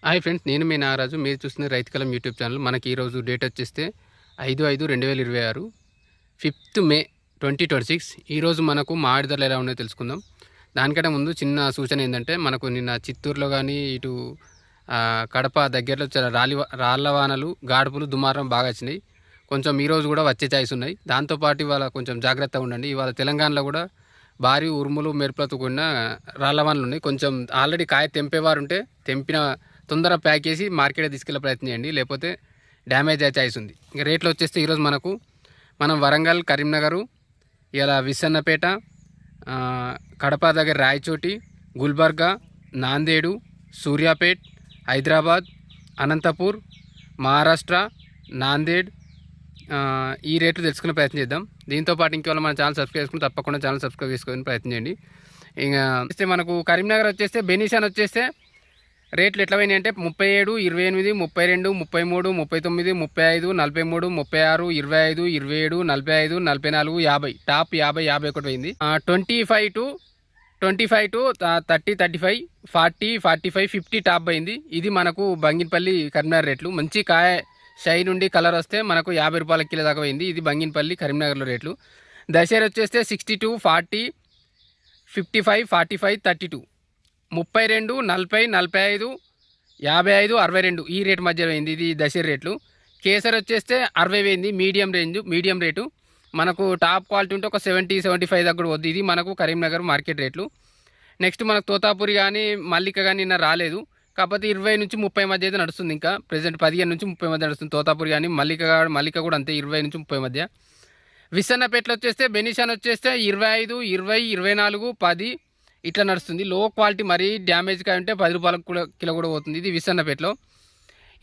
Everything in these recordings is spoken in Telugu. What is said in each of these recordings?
హాయ్ ఫ్రెండ్స్, నేను మీ నాగరాజు. మీరు చూస్తున్న రైతు కలం యూట్యూబ్ ఛానల్. మనకి ఈరోజు డేట్ వచ్చేస్తే 5/5/2026, 5th May 2026. ఈరోజు మనకు మామిడి ధరలు ఎలా ఉన్నాయో తెలుసుకుందాం. దానికంటే ముందు చిన్న సూచన ఏంటంటే, మనకు నిన్న చిత్తూరులో కానీ ఇటు కడప దగ్గరలో చాలా రాళ్ళ వానలు, గాడుపులు, దుమారం బాగా వచ్చినాయి. కొంచెం ఈరోజు కూడా వచ్చే ఛాయిస్ ఉన్నాయి. దాంతోపాటు ఇవాళ కొంచెం జాగ్రత్తగా ఉండండి. ఇవాళ తెలంగాణలో కూడా భారీ ఉరుములు, మెరుపులతో కూడిన రాళ్ళ వానలు ఉన్నాయి. కొంచెం ఆల్రెడీ కాయ తెంపేవారు ఉంటే తెంపిన తొందరగా ప్యాక్ చేసి మార్కెట్కి తీసుకెళ్ళే ప్రయత్నం చేయండి, లేకపోతే డ్యామేజ్ అయ్యే ఛాయిస్ ఉంది. ఇంకా రేట్లు వచ్చేస్తే ఈరోజు మనం వరంగల్, కరీంనగర్, ఇలా విస్సన్నపేట, కడప దగ్గర రాయచోటి, గుల్బర్గా, నాందేడు, సూర్యాపేట్, హైదరాబాద్, అనంతపూర్, మహారాష్ట్ర, నాందేడ్, ఈ రేట్లు తెలుసుకునే ప్రయత్నం చేద్దాం. దీంతోపాటు ఇంకేమైనా మన ఛానల్ సబ్స్క్రైబ్ చేసుకుని తప్పకుండా ఛానల్ సబ్స్క్రైబ్ చేసుకునే ప్రయత్నం చేయండి. ఇంకా వస్తే మనకు కరీంనగర్ వచ్చేస్తే బెనీషాన్ వచ్చేస్తే రేట్లు ఎట్లా పోయినాయి అంటే 37, 28, 32, 33, 39, 35, 43, 36, 25, 27, 45, 44, 50. టాప్ 50, 51 పోయింది. 25 to 30, 35, 40, 45, 50 టాప్ పోయింది. ఇది మనకు బంగినపల్లి కరీంనగర్ రేట్లు. మంచి కాయ షై నుండి కలర్ వస్తే మనకు 50 రూపాయల కిలో దాకా పోయింది. ఇది బంగినపల్లి కరీంనగర్లో రేట్లు. దశేరి వచ్చేస్తే 62, 40, 55, 45, 32, 32, 40, 45, 55, 62 ఈ రేటు మధ్య పోయింది. ఇది దశేరి రేట్లు. కేసర్ వచ్చేస్తే 60 పోయింది. Medium rate. మనకు టాప్ క్వాలిటీ ఉంటే ఒక 70, 75 దగ్గర కూడా వద్దు. ఇది మనకు కరీంనగర్ మార్కెట్ రేట్లు. నెక్స్ట్ మనకు తోతాపూరి కానీ మల్లిక కానీ నిన్న రాలేదు. కాకపోతే 20 నుంచి 30 మధ్య అయితే నడుస్తుంది. ఇంకా ప్రెజెంట్ 15 నుంచి 30 మధ్య నడుస్తుంది తోతాపూరి కానీ మల్లిక కూడా అంతే 20 నుంచి 30 మధ్య. విస్సన్నపేటలో వచ్చేస్తే బెనీషాన్ వచ్చేస్తే 25, 20, 24, 10 ఇట్లా నడుస్తుంది. లో క్వాలిటీ మరీ డ్యామేజ్ కాయ ఉంటే 10 రూపాయల కిలో కూడా పోతుంది. ఇది విస్సన్నపేటలో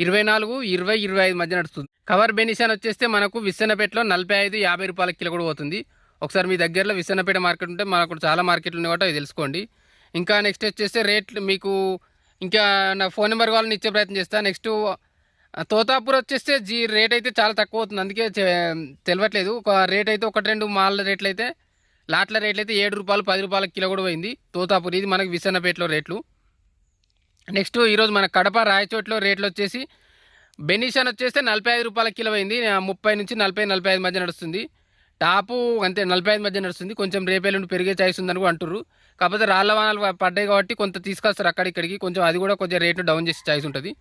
24, 20, 25 మధ్య నడుస్తుంది. కవర్ బెనీషాన్ వచ్చేస్తే మనకు విస్సన్నపేటలో 45, 50 రూపాయల కిలో కూడా పోతుంది. ఒకసారి మీ దగ్గరలో విస్సన్నపేట మార్కెట్ ఉంటే మనకు చాలా మార్కెట్లు ఉన్నాయి కాబట్టి అవి తెలుసుకోండి. ఇంకా నెక్స్ట్ వచ్చేస్తే రేట్లు మీకు ఇంకా నా ఫోన్ నెంబర్ వాళ్ళని ఇచ్చే ప్రయత్నం చేస్తాను. నెక్స్ట్ తోతాపూర్ వచ్చేస్తే రేట్ అయితే చాలా తక్కువ అవుతుంది, అందుకే తెలియట్లేదు. ఒక రేట్ అయితే 1-2 మాల రేట్లు అయితే లాట్ల రేట్లు అయితే 7 రూపాయలు, 10 రూపాయల కిలో కూడా పోయింది తోతాపూర్. ఇది మనకు విస్సన్నపేటలో రేట్లు. నెక్స్ట్ ఈరోజు మన కడప రాయచోట్లో రేట్లు వచ్చేసి బెనీషాన్ వచ్చేస్తే 45 రూపాయల కిలో పోయింది. 30 నుంచి 40, 45 మధ్య నడుస్తుంది. టాపు అంతే 45 మధ్య నడుస్తుంది. కొంచెం రేపేళ్ళుండి పెరిగే ఛాయిస్ ఉందని కూడా అంటుర్రు. కాకపోతే రాళ్ళ వానలు పడ్డాయి కాబట్టి కొంత తీసుకొస్తారు అక్కడిక్కడికి, కొంచెం అది కూడా కొంచెం రేటు డౌన్ చేసే ఛాయిస్ ఉంటుంది.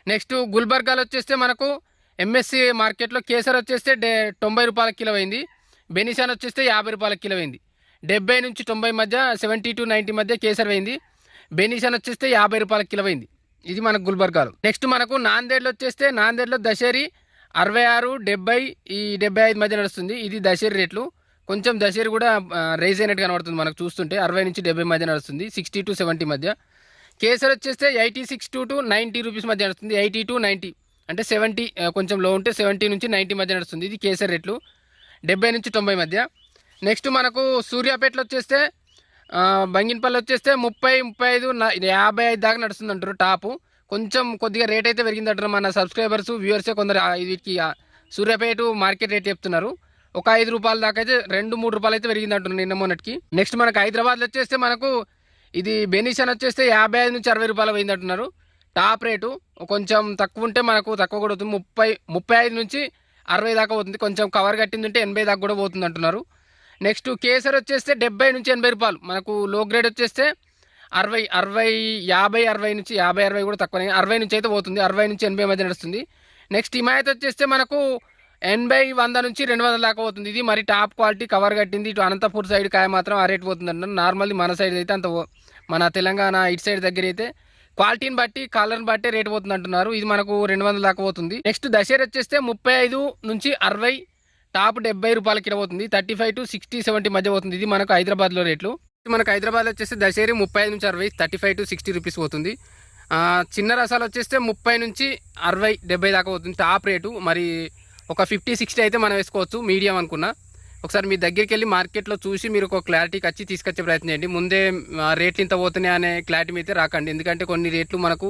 నెక్స్ట్ గుల్బర్గాలో వచ్చేస్తే మనకు ఎంఎస్సి మార్కెట్లో కేసర్ వచ్చేస్తే 90 రూపాయల కిలో అయింది. బెనీషాన్ వచ్చేస్తే 50 రూపాయల కిలో అయింది. 70 నుంచి 90 మధ్య, 70 to 90 మధ్య కేసర్ అయింది. బెనీషాన్ వచ్చేస్తే 50 రూపాయల కిలో అయింది. ఇది మనకు గుల్బర్గాలో. నెక్స్ట్ మనకు నాందేడ్లో వచ్చేస్తే నాందేడ్లో దశేరి 66, 70, 75 మధ్య నడుస్తుంది. ఇది దశేరి రేట్లు. కొంచెం దశేరి కూడా రైజ్ అయినట్టు కనబడుతుంది మనకు చూస్తుంటే. 60 నుంచి 70 మధ్య నడుస్తుంది. 60 to 70 మధ్య. కేసర్ వచ్చేస్తే 86 to 90 రూపీస్ మధ్య నడుస్తుంది. 80 to 90 అంటే 70 కొంచెం లో ఉంటే 70 నుంచి 90 మధ్య నడుస్తుంది. ఇది కేసర్ రేట్లు. 70 నుంచి 90 మధ్య. నెక్స్ట్ మనకు సూర్యాపేటలో వచ్చేస్తే బంగినపల్లి వచ్చేస్తే 30, 35, 55 దాకా నడుస్తుంది అంటారు టాపు. కొంచెం కొద్దిగా రేట్ అయితే పెరిగింది అంటారు. మన సబ్స్క్రైబర్స్, వ్యూవర్సే కొందరు వీటికి సూర్యాపేట మార్కెట్ రేట్ చెప్తున్నారు. ఒక 5 రూపాయల దాకా అయితే 2-3 రూపాయలు అయితే పెరిగింది అంటున్నారు నిన్న మొన్నటికి. నెక్స్ట్ మనకు హైదరాబాద్లో వచ్చేస్తే మనకు ఇది బెనీషాన్ వచ్చేస్తే 55 నుంచి 60 రూపాయలు పోయింది అంటున్నారు టాప్ రేటు. కొంచెం తక్కువ ఉంటే మనకు తక్కువ కూడా అవుతుంది. 35 నుంచి 60 దాకా పోతుంది. కొంచెం కవర్ కట్టింది ఉంటే 80 దాకా కూడా పోతుంది అంటున్నారు. నెక్స్ట్ కేసర్ వచ్చేస్తే 70 నుంచి 80 రూపాయలు. మనకు లో గ్రేడ్ వచ్చేస్తే 60, 50 నుంచి 50, 60 కూడా తక్కువ. 60 నుంచి అయితే పోతుంది. 60 నుంచి 80 మధ్య నడుస్తుంది. నెక్స్ట్ హిమాయత్ వచ్చేస్తే మనకు 80, 100 నుంచి 200 దాకా పోతుంది. ఇది మరి టాప్ క్వాలిటీ కవర్ కట్టింది. ఇటు అనంతపూర్ సైడ్ కాయ మాత్రం ఆ రేట్ పోతుంది అంటున్నారు. నార్మల్లీ మన సైడ్ అయితే అంత మన తెలంగాణ ఇటు సైడ్ దగ్గర అయితే క్వాలిటీని బట్టి, కలర్ని బట్టి రేట్ పోతుంది అంటున్నారు. ఇది మనకు 200 దాకా పోతుంది. నెక్స్ట్ దశేరి వచ్చేస్తే 35 నుంచి 60, టాప్ 70 రూపాయల కిలో పోతుంది. 35 to 60, 70 మధ్య పోతుంది. ఇది మనకు హైదరాబాద్లో రేట్లు. మనకు హైదరాబాద్లో వచ్చేస్తే దశేరి 35 నుంచి 60, 35 to 60 రూపీస్ పోతుంది. చిన్న రసాలు వచ్చేస్తే 30 నుంచి 60, 70 దాకా పోతుంది టాప్ రేటు. మరి ఒక 50, 60 అయితే మనం వేసుకోవచ్చు మీడియం అనుకున్నా. ఒకసారి మీ దగ్గరికి వెళ్ళి మార్కెట్లో చూసి మీరు ఒక క్లారిటీకి వచ్చి తీసుకొచ్చే ప్రయత్నం చేయండి. ముందే రేట్లు ఇంత పోతున్నాయి అనే క్లారిటీ అయితే రాకండి. ఎందుకంటే కొన్ని రేట్లు మనకు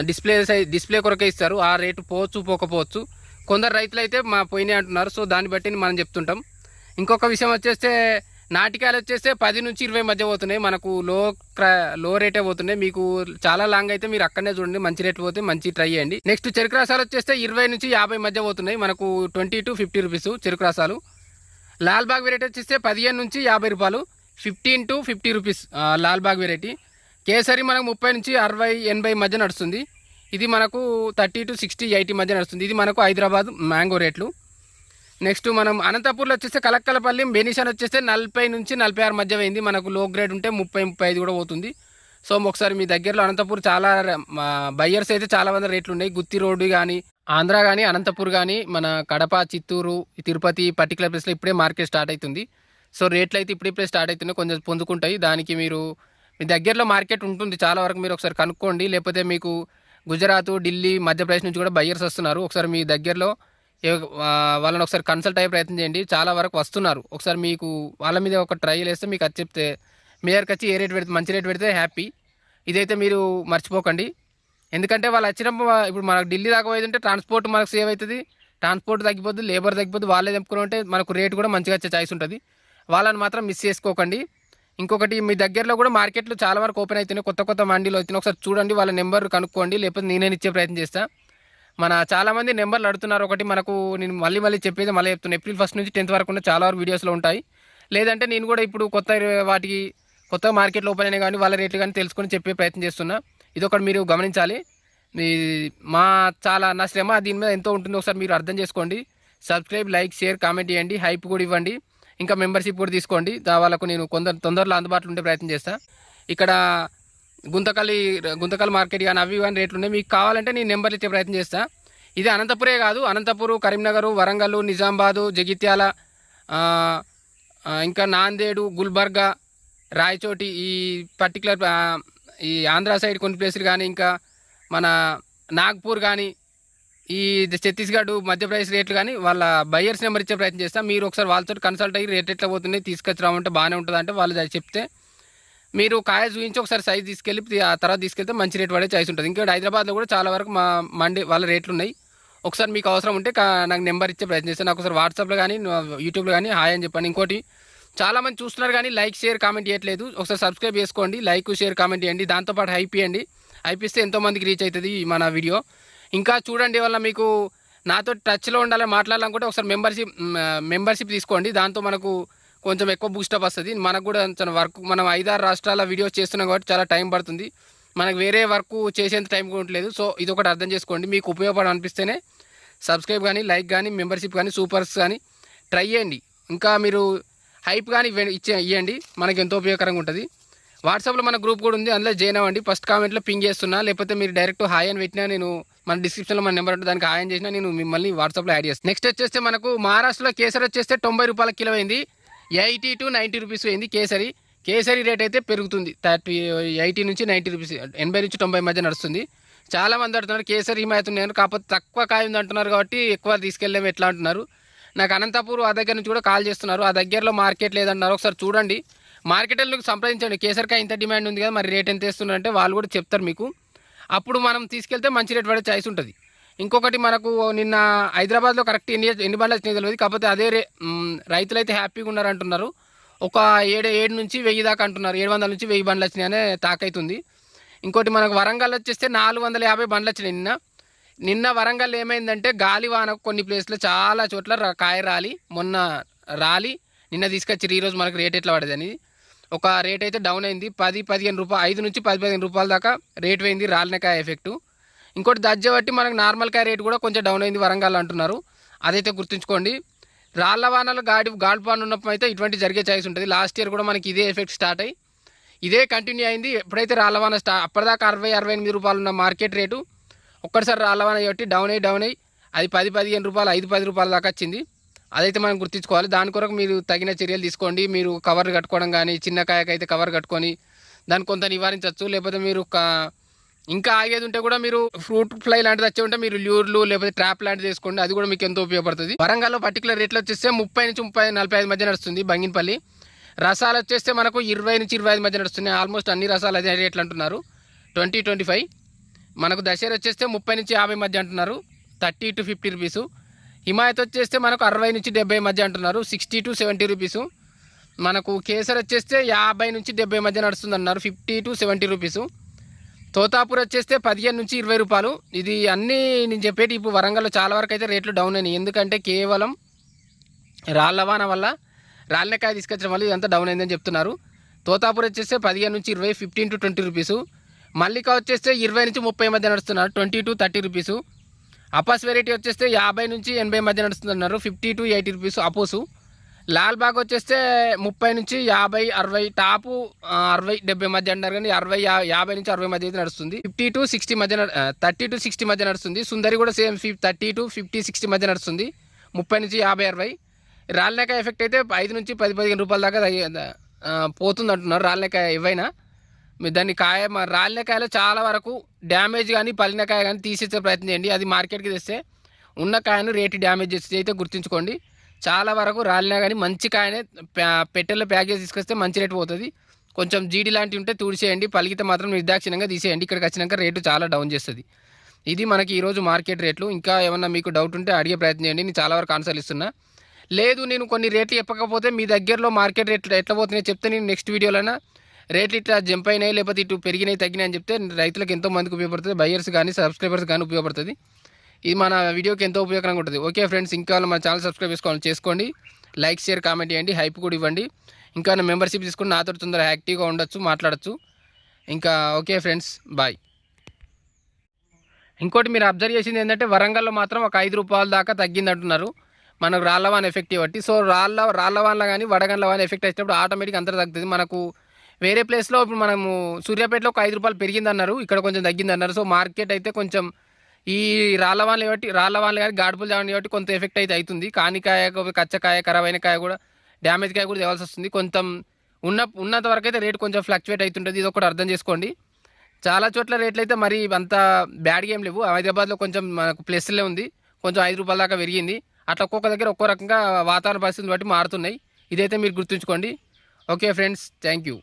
డిస్ప్లే కొరకే ఇస్తారు. ఆ రేటు పోవచ్చు, పోకపోవచ్చు. కొందరు రైతులు అయితే పోయినాయి అంటున్నారు. సో దాన్ని బట్టి మనం చెప్తుంటాం. ఇంకొక విషయం వచ్చేస్తే నాటికాయలు వచ్చేస్తే 10 నుంచి 20 మధ్య పోతున్నాయి. మనకు లో రేటే పోతున్నాయి. మీకు చాలా లాంగ్ అయితే మీరు అక్కడనే చూడండి, మంచి రేట్ పోతే మంచి ట్రై చేయండి. నెక్స్ట్ చెరుకు రసాలు వచ్చేస్తే 20 నుంచి 50 మధ్య పోతున్నాయి. మనకు 20 to 50 రూపీస్ చెరుకు రసాలు. లాల్బాగ్ వెరైటీ వచ్చేస్తే 15 నుంచి 50 రూపాయలు, 15 to 50 rupees Lalbagh variety. Kesari మనకు 30 నుంచి 60, 80 మధ్య నడుస్తుంది. ఇది మనకు 30 to 60, 80 మధ్య నడుస్తుంది. ఇది మనకు హైదరాబాద్ మ్యాంగో రేట్లు. నెక్స్ట్ మనం అనంతపూర్లో వచ్చేస్తే కలక్కలపల్లి బెనిషన్ వచ్చేస్తే 40 నుంచి 46 మధ్య పోయింది. మనకు లో గ్రేడ్ ఉంటే 30, 35 కూడా పోతుంది. సో ఒకసారి మీ దగ్గరలో అనంతపూర్ చాలా బయ్యర్స్ అయితే చాలా మంది రేట్లు ఉన్నాయి. గుత్తి రోడ్డు కానీ, ఆంధ్ర కానీ, అనంతపూర్ కానీ, మన కడప, చిత్తూరు, తిరుపతి పర్టికులర్ ప్లేస్లో ఇప్పుడే మార్కెట్ స్టార్ట్ అవుతుంది. సో రేట్లు అయితే ఇప్పుడే స్టార్ట్ అవుతున్నాయి, కొంచెం పొందుకుంటాయి. దానికి మీరు మీ దగ్గరలో మార్కెట్ ఉంటుంది చాలా వరకు, మీరు ఒకసారి కనుక్కోండి. లేకపోతే మీకు గుజరాత్, ఢిల్లీ, మధ్యప్రదేశ్ నుంచి కూడా బయ్యర్స్ వస్తున్నారు. ఒకసారి మీ దగ్గరలో వాళ్ళని ఒకసారి కన్సల్ట్ అయ్యే ప్రయత్నం చేయండి. చాలా వరకు వస్తున్నారు. ఒకసారి మీకు వాళ్ళ మీద ఒక ట్రైల్ వేస్తే మీకు అది చెప్తే మీ దగ్గరికి వచ్చి ఏ రేట్ పెడితే మంచి రేట్ పెడితే హ్యాపీ. ఇదైతే మీరు మర్చిపోకండి. ఎందుకంటే వాళ్ళు వచ్చినప్పుడు ఇప్పుడు మనకు ఢిల్లీ దాకా పోయేది ఉంటే ట్రాన్స్పోర్ట్ మనకు సేవ్ అవుతుంది, ట్రాన్స్పోర్ట్ తగ్గిపోద్ది, లేబర్ తగ్గిపోద్ది. వాళ్ళే తెంపుకుని ఉంటే మనకు రేట్ కూడా మంచిగా వచ్చే ఛాయిస్ ఉంటుంది. వాళ్ళని మాత్రం మిస్ చేసుకోకండి. ఇంకొకటి మీ దగ్గరలో కూడా మార్కెట్లు చాలా వరకు ఓపెన్ అవుతున్నాయి, కొత్త మండీలు అవుతున్నాయి. ఒకసారి చూడండి, వాళ్ళ నెంబర్ కనుక్కోండి, లేకపోతే నేనే ఇచ్చే ప్రయత్నం చేస్తాను. మన చాలామంది నెంబర్లు అడుగుతున్నారు. ఒకటి మనకు నేను మళ్ళీ చెప్పేది మళ్ళీ చెప్తున్నాను, April 1 నుంచి 10th వరకు ఉన్న చాలా వరకు వీడియోస్లో ఉంటాయి. లేదంటే నేను కూడా ఇప్పుడు వాటికి కొత్త మార్కెట్లో ఓపెన్ అయినా కానీ వాళ్ళ రేట్లు కానీ తెలుసుకొని చెప్పే ప్రయత్నం చేస్తున్నా. ఇది ఒకటి మీరు గమనించాలి. నా శ్రమ దీని మీద ఎంతో ఉంటుందో ఒకసారి మీరు అర్థం చేసుకోండి. సబ్స్క్రైబ్, లైక్, షేర్, కామెంట్ చేయండి, హైప్ కూడా ఇవ్వండి, ఇంకా మెంబర్షిప్ కూడా తీసుకోండి. వాళ్ళకు నేను తొందరలో అందుబాటులో ఉండే ప్రయత్నం చేస్తాను. ఇక్కడ గుంతకల్ మార్కెట్ కానీ అవి కానీ రేట్లు ఉన్నాయి. మీకు కావాలంటే నేను నెంబర్లు ఇచ్చే ప్రయత్నం చేస్తాను. ఇది అనంతపురే కాదు, అనంతపురం, కరీంనగర్, వరంగల్, నిజామాబాదు, జగిత్యాల, ఇంకా నాందేడు, గుల్బర్గా, రాయచోటి, ఈ పర్టికులర్ ఈ ఆంధ్ర సైడ్ కొన్ని ప్లేసులు కానీ, ఇంకా మన నాగ్పూర్ కానీ, ఈ ఛత్తీస్గఢ్, మధ్యప్రదేశ్ రేట్లు కానీ వాళ్ళ బయ్యర్స్ నెంబర్ ఇచ్చే ప్రయత్నం చేస్తాను. మీరు ఒకసారి వాళ్ళతో కన్సల్ట్ అయ్యి రేట్ ఎట్లా పోతున్నాయి తీసుకొచ్చి రామంటే బాగానే ఉంటుంది అంటే వాళ్ళు చెప్తే మీరు కాయ చూపించి ఒకసారి సైజ్ తీసుకెళ్ళి ఆ తర్వాత తీసుకెళ్తే మంచి రేట్ పడే ఛాయిస్ ఉంటుంది. ఇంకా హైదరాబాద్లో కూడా చాలా వరకు మా మండి వాళ్ళ రేట్లు ఉన్నాయి. ఒకసారి మీకు అవసరం ఉంటే నాకు నెంబర్ ఇచ్చే ప్రయత్నం చేస్తాను. నాకు ఒకసారి వాట్సాప్లో కానీ యూట్యూబ్లో కానీ హాయ్ అని చెప్పండి. ఇంకోటి చాలామంది చూస్తున్నారు కానీ లైక్, షేర్, కామెంట్ చేయట్లేదు. ఒకసారి సబ్స్క్రైబ్ చేసుకోండి, లైక్, షేర్, కామెంట్ చేయండి. దాంతోపాటు హైప్ ఇవ్వండి. హైప్ ఇస్తే ఎంతోమందికి రీచ్ అవుతుంది మన వీడియో. ఇంకా చూడండి, వల్ల మీకు నాతో టచ్లో ఉండాలని మాట్లాడాలనుకుంటే ఒకసారి మెంబర్షిప్ తీసుకోండి. దాంతో మనకు కొంచెం ఎక్కువ బూస్టప్ వస్తుంది. మనకు కూడా వర్క్ మనం 5-6 రాష్ట్రాల వీడియోస్ చేస్తున్నాం కాబట్టి చాలా టైం పడుతుంది. మనకు వేరే వర్క్ చేసేంత టైం కూడా ఉండలేదు. సో ఇది ఒకటి అర్థం చేసుకోండి. మీకు ఉపయోగపడ అనిపిస్తేనే సబ్స్క్రైబ్ కానీ, లైక్ కానీ, మెంబర్షిప్ కానీ, సూపర్స్ కానీ ట్రై చేయండి. ఇంకా మీరు హైప్ కానీ ఇవ్వండి, మనకి ఎంతో ఉపయోగకరంగా ఉంటుంది. వాట్సాప్లో మన గ్రూప్ కూడా ఉంది, అందులో జాయిన్ అవ్వండి. ఫస్ట్ కామెంట్లో పింగ్ చేస్తున్నా, లేకపోతే మీరు డైరెక్ట్ హాయ్ అని పెట్టినా నేను మన డిస్క్రిప్షన్లో మన నెంబర్ ఉంటుంది, దానికి హాయ్ అని చేసినా నేను మిమ్మల్ని వాట్సాప్లో యాడ్ చేస్తాను. నెక్స్ట్ వచ్చేస్తే మనకు మహారాష్ట్రలో కేసరి వచ్చేస్తే 90 రూపాయల కిలో అయింది. 80 to 90 రూపీస్ అయింది కేసరి రేట్ అయితే పెరుగుతుంది. 80 నుంచి 90 రూపీస్, 80 నుంచి 90 మధ్య నడుస్తుంది. చాలామంది అంటున్నారు కేసరి హిమాయత్ ఉన్నాయని, కాకపోతే తక్కువ కాయ ఉంది అంటున్నారు కాబట్టి ఎక్కువ తీసుకెళ్ళలేము ఎట్లా అంటున్నారు. నాకు అనంతపూర్ ఆ దగ్గర నుంచి కూడా కాల్ చేస్తున్నారు, ఆ దగ్గరలో మార్కెట్ లేదంటున్నారు. ఒకసారి చూడండి, మార్కెట్లకు సంప్రదించండి. కేసరికాయ ఇంత డిమాండ్ ఉంది కదా, మరి రేట్ ఎంత వేస్తున్నారు అంటే వాళ్ళు కూడా చెప్తారు మీకు. అప్పుడు మనం తీసుకెళ్తే మంచి రేట్ పడే ఛాయిస్ ఉంటుంది. ఇంకొకటి మనకు నిన్న హైదరాబాద్లో కరెక్ట్ ఎన్ని బండ్లు వచ్చినాయి తెలియదు, కాకపోతే అదే రైతులు అయితే హ్యాపీగా ఉన్నారంటున్నారు. ఒక 7 నుంచి 1000 దాకా అంటున్నారు. 700 నుంచి 1000 బండ్లు వచ్చినాయనే టాక్ అవుతుంది. ఇంకోటి మనకు వరంగల్ వచ్చేస్తే 450 బండ్లు వచ్చినాయి నిన్న. వరంగల్ ఏమైందంటే గాలివానకు కొన్ని ప్లేస్లో చాలా చోట్ల కాయ మొన్న నిన్న తీసుకొచ్చి ఈరోజు మనకు రేట్ ఎట్లా పడేది అని ఒక రేట్ అయితే డౌన్ అయింది. 10-15 రూపాయలు, 5 నుంచి 10-15 రూపాయల దాకా రేట్ పోయింది రాలిన కాయ ఎఫెక్టు. ఇంకోటి దజ్జ బట్టి మనకు నార్మల్ కాయ రేటు కూడా కొంచెం డౌన్ అయింది వరంగల్ అంటున్నారు. అదైతే గుర్తుంచుకోండి. రాళ్ల వానలు గాలిపాన్ ఉన్నప్పుడు అయితే ఇటువంటి జరిగే ఛాయిస్ ఉంటుంది. లాస్ట్ ఇయర్ కూడా మనకి ఇదే ఎఫెక్ట్ స్టార్ట్ అయ్యి ఇదే కంటిన్యూ అయింది. ఎప్పుడైతే రాళ్లవాన అప్పటిదాకా 60-68 రూపాయలు ఉన్న మార్కెట్ రేటు ఒక్కసారి రాళ్లవాన కాబట్టి డౌన్ అయ్యి అది 10-15 రూపాయలు, 5-10 రూపాయల దాకా వచ్చింది. అదైతే మనం గుర్తుంచుకోవాలి. దాని కొరకు మీరు తగిన చర్యలు తీసుకోండి. మీరు కవర్ కట్టుకోవడం కానీ, చిన్న కాయకైతే కవర్ కట్టుకొని దాన్ని కొంత నివారించవచ్చు. లేకపోతే మీరు ఇంకా ఆగేది ఉంటే కూడా మీరు ఫ్రూట్ ఫ్లై లాంటిది వచ్చి ఉంటే మీరు ల్యూర్లు లేకపోతే ట్రాప్ లాంటిది వేసుకోండి, అది కూడా మీకు ఎంతో ఉపయోగపడుతుంది. వరంగల్లో పర్టికులర్ రేట్లు వచ్చేస్తే 30 నుంచి 45 మధ్య నడుస్తుంది. బంగినపల్లి రసాలు వచ్చేస్తే మనకు 20 నుంచి 25 మధ్య నడుస్తున్నాయి. ఆల్మోస్ట్ అన్ని రసాలు అదే రేట్లు అంటున్నారు. 20-25. మనకు దశేరి వచ్చేస్తే 30 నుంచి 50 మధ్య అంటున్నారు. 30 to 50 రూపీసు. హిమాయత్ వచ్చేస్తే మనకు 60 నుంచి 70 మధ్య అంటున్నారు. 60 to 70 రూపీసు. మనకు కేసర్ వచ్చేస్తే 50 నుంచి 70 మధ్య నడుస్తుంది అన్నారు, 50 to 70 రూపీస్. తోతాపూర్ వచ్చేస్తే 15 నుంచి 20 రూపాయలు. ఇది అన్నీ నేను చెప్పేటి ఇప్పుడు వరంగల్లో చాలా వరకు అయితే రేట్లు డౌన్ అయినాయి, ఎందుకంటే కేవలం రాళ్ళవాన వల్ల రాళ్ళకాయ తీసుకొచ్చడం వల్ల ఇదంతా డౌన్ అయిందని చెప్తున్నారు. తోతాపూర్ వచ్చేస్తే 15 నుంచి 20, 15 to 20 రూపీస్. మల్లిక వచ్చేస్తే 20 నుంచి 30 మధ్య నడుస్తున్నారు, 20 to 30 రూపీస్. అపాస్ వెరైటీ వచ్చేస్తే 50 నుంచి 80 మధ్య నడుస్తున్నారు, 50 to 80 రూపీస్ అపోసు. లాల్ బాగ్ వచ్చేస్తే 30 నుంచి 50, 60, టాపు 60, 70 మధ్య అంటారు, కానీ 50 నుంచి 60 మధ్య అయితే నడుస్తుంది. 50 to 60 మధ్య 30 to 60 మధ్య నడుస్తుంది. సుందరి కూడా సేమ్ 30 to 50, 60 మధ్య నడుస్తుంది, 30 నుంచి 50, 60. రాళ్ళకాయ ఎఫెక్ట్ అయితే 5 నుంచి 10-15 రూపాయల దాకా పోతుంది అంటున్నారు. రాళ్ళకాయ ఏవైనా మీరు దాన్ని రాళ్ళకాయలో చాలా వరకు డ్యామేజ్ కానీ పలినకాయ కానీ తీసేసే ప్రయత్నం చేయండి. అది మార్కెట్కి తెస్తే ఉన్న కాయను రేటు డ్యామేజ్ చేస్తే అయితే గుర్తుంచుకోండి. చాలా వరకు రాలినా కానీ మంచి కాయనే పెట్టెల్లో ప్యాకేజ్ తీసుకొస్తే మంచి రేటు పోతుంది. కొంచెం జీడి లాంటివి ఉంటే తుడిచేయండి, పలికితే మాత్రం నిర్దాక్షిణ్యంగా తీసేయండి. ఇక్కడికి వచ్చినాక రేటు చాలా డౌన్ చేస్తుంది. ఇది మనకి ఈరోజు మార్కెట్ రేట్లు. ఇంకా ఏమన్నా మీకు డౌట్ ఉంటే అడిగే ప్రయత్నం చేయండి, నేను చాలా వరకు ఆన్సర్లు ఇస్తున్నా. లేదు నేను కొన్ని రేట్లు చెప్పకపోతే మీ దగ్గరలో మార్కెట్ రేట్లు ఎట్లా పోతున్నాయో చెప్తే నేను నెక్స్ట్ వీడియోలోనా రేట్లు ఇట్లా జంప్ అయినాయి లేకపోతే ఇటు పెరిగినాయి తగ్గినాయి అని చెప్తే రైతులకు ఎంతో మందికి ఉపయోగపడుతుంది, బయ్యర్స్ కానీ సబ్స్క్రైబర్స్ కానీ ఉపయోగపడుతుంది. ఇది మన వీడియోకి ఎంతో ఉపయోగకరంగా ఉంటుంది. ఓకే ఫ్రెండ్స్, ఇంకా మన ఛానల్ సబ్స్క్రైబ్ చేసుకోండి, లైక్ షేర్ కామెంట్ చేయండి, హైప్ కూడా ఇవ్వండి. ఇంకా మెంబర్షిప్ తీసుకుని నాతో తొందరగా యాక్టివ్గా ఉండొచ్చు, మాట్లాడచ్చు. ఇంకా ఓకే ఫ్రెండ్స్, బాయ్. ఇంకోటి మీరు అబ్జర్వ్ చేసింది ఏంటంటే వరంగల్లో మాత్రం ఒక 5 రూపాయల దాకా తగ్గింది అంటున్నారు మనకు రాళ్ళవాన్ ఎఫెక్ట్ బట్టి. సో రాళ్ళవాన్లో కానీ వడగండ్ల వాన్ ఎఫెక్ట్ వచ్చినప్పుడు ఆటోమేటిక్ అంతా తగ్గుతుంది. మనకు వేరే ప్లేస్లో ఇప్పుడు మనము సూర్యాపేటలో ఒక 5 రూపాయలు పెరిగిందన్నారు, ఇక్కడ కొంచెం తగ్గిందన్నారు. సో మార్కెట్ అయితే కొంచెం ఈ రాళ్ళవాన్లు కానీ గాడుపులు జావని కాబట్టి కొంత ఎఫెక్ట్ అయితే అవుతుంది. కానికాయ, కచ్చకాయ, ఖరాబైన కాయ కూడా, డ్యామేజ్ కాయ కూడా తేవాల్సి వస్తుంది. కొంచెం ఉన్నంత వరకు అయితే రేట్ కొంచెం ఫ్లక్చువేట్ అవుతుంటుంది, ఇది ఒకటి అర్థం చేసుకోండి. చాలా చోట్ల రేట్లు అయితే మరి అంత బ్యాడ్గా ఏం లేవు. హైదరాబాద్లో కొంచెం మనకు ప్లస్లే ఉంది, కొంచెం 5 రూపాయల దాకా పెరిగింది. అట్లా ఒక్కొక్క దగ్గర ఒక్కో రకంగా వాతావరణ పరిస్థితిని బట్టి మారుతున్నాయి. ఇదైతే మీరు గుర్తుంచుకోండి. Okay friends, thank you.